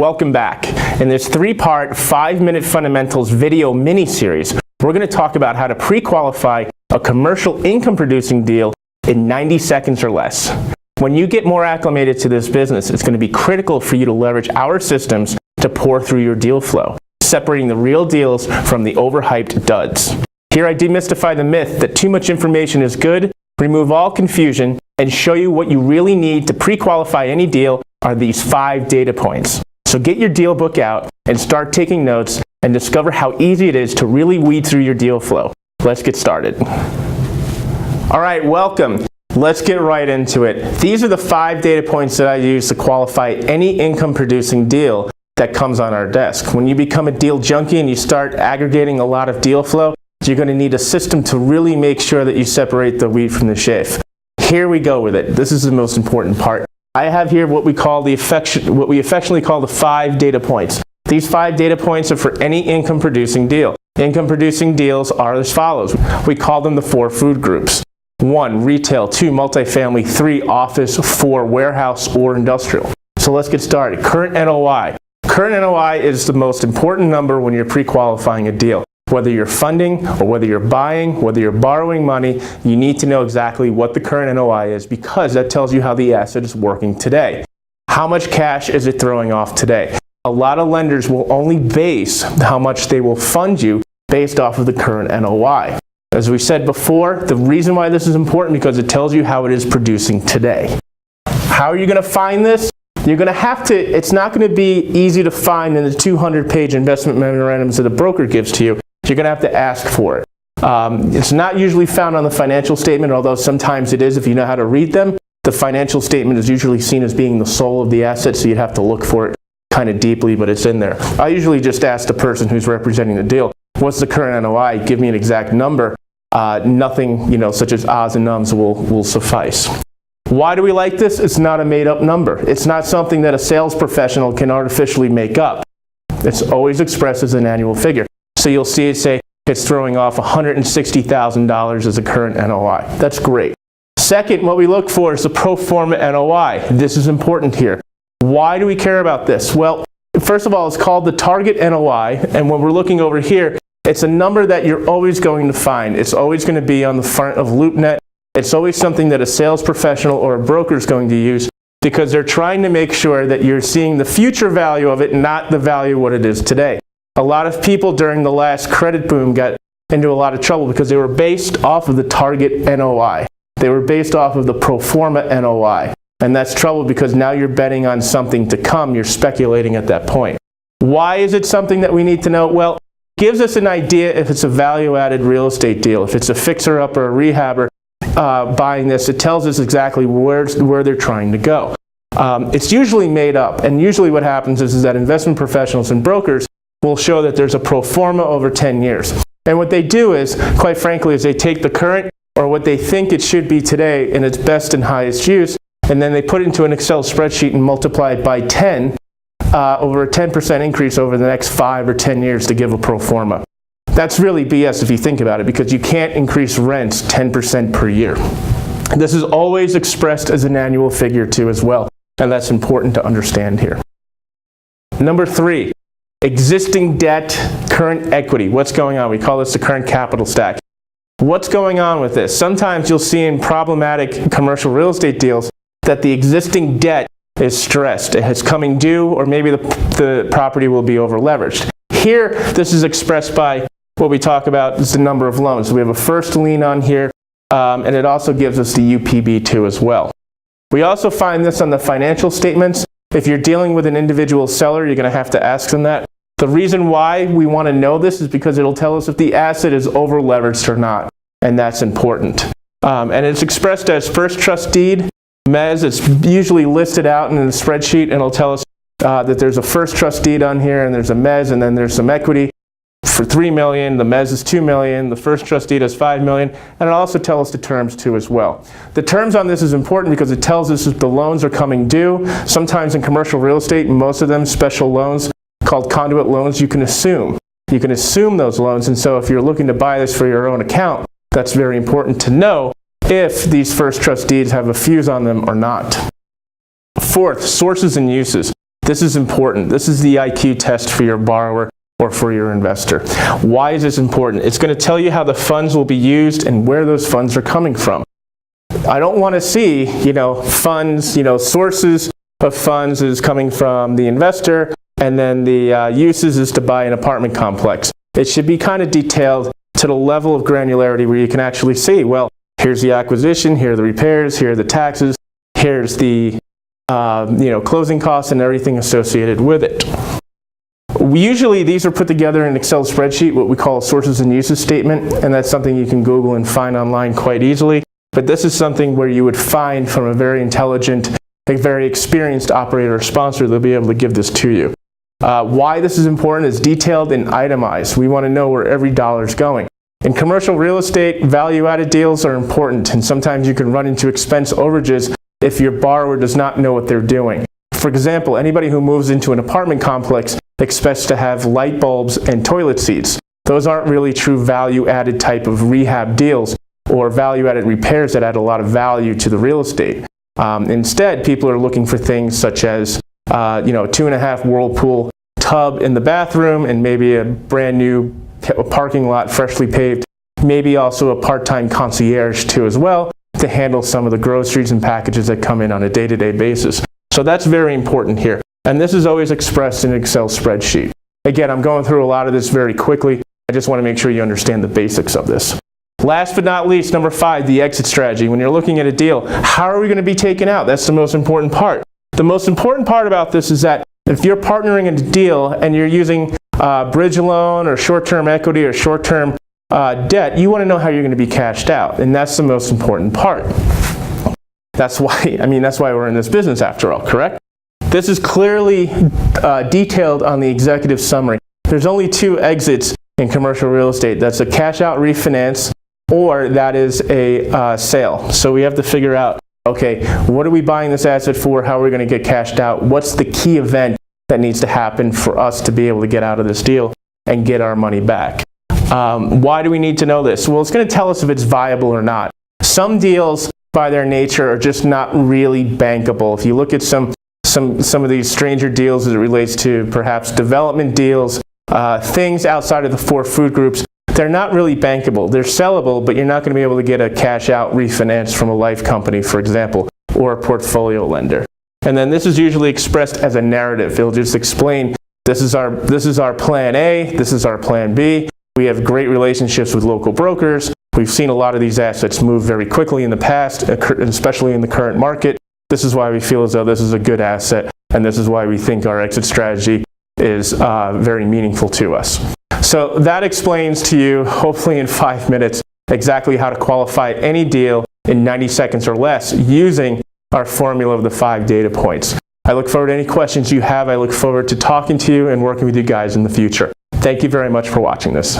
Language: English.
Welcome back. In this 3-part, 5-minute fundamentals video mini-series, we're going to talk about how to pre-qualify a commercial income-producing deal in 90 seconds or less. When you get more acclimated to this business, it's going to be critical for you to leverage our systems to pour through your deal flow, separating the real deals from the overhyped duds. Here I demystify the myth that too much information is good, remove all confusion, and show you what you really need to pre-qualify any deal are these 5 data points. So get your deal book out and start taking notes and discover how easy it is to really weed through your deal flow. Let's get started. All right, welcome. Let's get right into it. These are the 5 data points that I use to qualify any income-producing deal that comes on our desk. When you become a deal junkie and you start aggregating a lot of deal flow, you're going to need a system to really make sure that you separate the wheat from the chaff. Here we go with it. This is the most important part. I have here what we affectionately call the 5 data points. These 5 data points are for any income-producing deal. Income-producing deals are as follows. We call them the 4 food groups. 1, retail. 2, multifamily. 3, office. 4, warehouse or industrial. So let's get started. Current NOI. Current NOI is the most important number when you're pre-qualifying a deal. Whether you're funding or whether you're buying, whether you're borrowing money, you need to know exactly what the current NOI is because that tells you how the asset is working today. How much cash is it throwing off today? A lot of lenders will only base how much they will fund you based off of the current NOI. As we said before, the reason why this is important because it tells you how it is producing today. How are you going to find this? You're going to have to, it's not going to be easy to find in the 200-page investment memorandums that a broker gives to you. You're going to have to ask for it. It's not usually found on the financial statement, although sometimes it is if you know how to read them. The financial statement is usually seen as being the soul of the asset, so you'd have to look for it kind of deeply, but it's in there. I usually just ask the person who's representing the deal, what's the current NOI? Give me an exact number. Nothing, such as ahs and ums will suffice. Why do we like this? It's not a made-up number. It's not something that a sales professional can artificially make up. It's always expressed as an annual figure. So you'll see it say it's throwing off $160,000 as a current NOI. That's great. Second, what we look for is the pro forma NOI. This is important here. Why do we care about this? Well, first of all, it's called the target NOI, and when we're looking over here, it's a number that you're always going to find. It's always going to be on the front of LoopNet. It's always something that a sales professional or a broker is going to use because they're trying to make sure that you're seeing the future value of it, not the value of what it is today. A lot of people during the last credit boom got into a lot of trouble because they were based off of the target NOI. They were based off of the pro forma NOI. And that's trouble because now you're betting on something to come. You're speculating at that point. Why is it something that we need to know? Well, it gives us an idea if it's a value-added real estate deal. If it's a fixer-up or a rehabber buying this, it tells us exactly where they're trying to go. It's usually made up. And usually what happens is that investment professionals and brokers will show that there's a pro forma over 10 years. And what they do is, quite frankly, is they take the current or what they think it should be today in its best and highest use, and then they put it into an Excel spreadsheet and multiply it by 10 over a 10% increase over the next 5 or 10 years to give a pro forma. That's really BS if you think about it because you can't increase rents 10% per year. This is always expressed as an annual figure too as well, and that's important to understand here. Number 3. Existing debt, current equity. What's going on? We call this the current capital stack. What's going on with this? Sometimes you'll see in problematic commercial real estate deals that the existing debt is stressed. It's coming due, or maybe the property will be over leveraged. Here, this is expressed by what we talk about is the number of loans. So we have a first lien on here, and it also gives us the UPB2 as well. We also find this on the financial statements. If you're dealing with an individual seller, you're going to have to ask them that. The reason why we want to know this is because it'll tell us if the asset is over leveraged or not, and that's important. And it's expressed as first trust deed, mezz. It's usually listed out in the spreadsheet, and it'll tell us that there's a first trust deed on here, and there's a mezz, and then there's some equity for $3 million. The mezz is $2 million. The first trust deed is $5 million, and it'll also tell us the terms too as well. The terms on this is important because it tells us if the loans are coming due. Sometimes in commercial real estate, most of them special loans called conduit loans, you can assume those loans, and so if you're looking to buy this for your own account, that's very important to know if these first trust deeds have a fuse on them or not. Fourth, sources and uses. This is important. This is the IQ test for your borrower or for your investor. Why is this important? It's going to tell you how the funds will be used and where those funds are coming from. I don't want to see, funds, sources of funds is coming from the investor, and then the uses is to buy an apartment complex. It should be kind of detailed to the level of granularity where you can actually see, well, here's the acquisition, here are the repairs, here are the taxes, here's the closing costs and everything associated with it. Usually these are put together in an Excel spreadsheet, what we call a sources and uses statement, and that's something you can Google and find online quite easily. But this is something where you would find from a very intelligent, a very experienced operator or sponsor. They'll be able to give this to you. Why this is important is detailed and itemized. We want to know where every dollar is going. In commercial real estate, value-added deals are important, and sometimes you can run into expense overages if your borrower does not know what they're doing. For example, anybody who moves into an apartment complex expects to have light bulbs and toilet seats. Those aren't really true value-added type of rehab deals or value-added repairs that add a lot of value to the real estate. Instead, people are looking for things such as 2.5 Whirlpool tub in the bathroom and maybe a brand new parking lot freshly paved, maybe also a part-time concierge too as well to handle some of the groceries and packages that come in on a day-to-day basis. So that's very important here. And this is always expressed in an Excel spreadsheet. Again, I'm going through a lot of this very quickly. I just want to make sure you understand the basics of this. Last but not least, number 5, the exit strategy. When you're looking at a deal, how are we going to be taken out? That's the most important part. The most important part about this is that if you're partnering in a deal and you're using bridge loan or short-term equity or short-term debt, you want to know how you're going to be cashed out. And that's the most important part. That's why we're in this business after all, correct? This is clearly detailed on the executive summary. There's only 2 exits in commercial real estate. That's a cash out refinance, or that is a sale. So we have to figure out, okay, what are we buying this asset for? How are we going to get cashed out? What's the key event that needs to happen for us to be able to get out of this deal and get our money back? Why do we need to know this? Well, it's going to tell us if it's viable or not. Some deals by their nature are just not really bankable. If you look at some of these stranger deals as it relates to perhaps development deals, things outside of the 4 food groups, they're not really bankable. They're sellable, but you're not going to be able to get a cash out refinance from a life company, for example, or a portfolio lender. And then this is usually expressed as a narrative. It'll just explain, this is our plan A, this is our plan B. We have great relationships with local brokers. We've seen a lot of these assets move very quickly in the past, especially in the current market. This is why we feel as though this is a good asset, and this is why we think our exit strategy is very meaningful to us. So that explains to you, hopefully in 5 minutes, exactly how to qualify any deal in 90 seconds or less using our formula of the 5 data points. I look forward to any questions you have. I look forward to talking to you and working with you guys in the future. Thank you very much for watching this.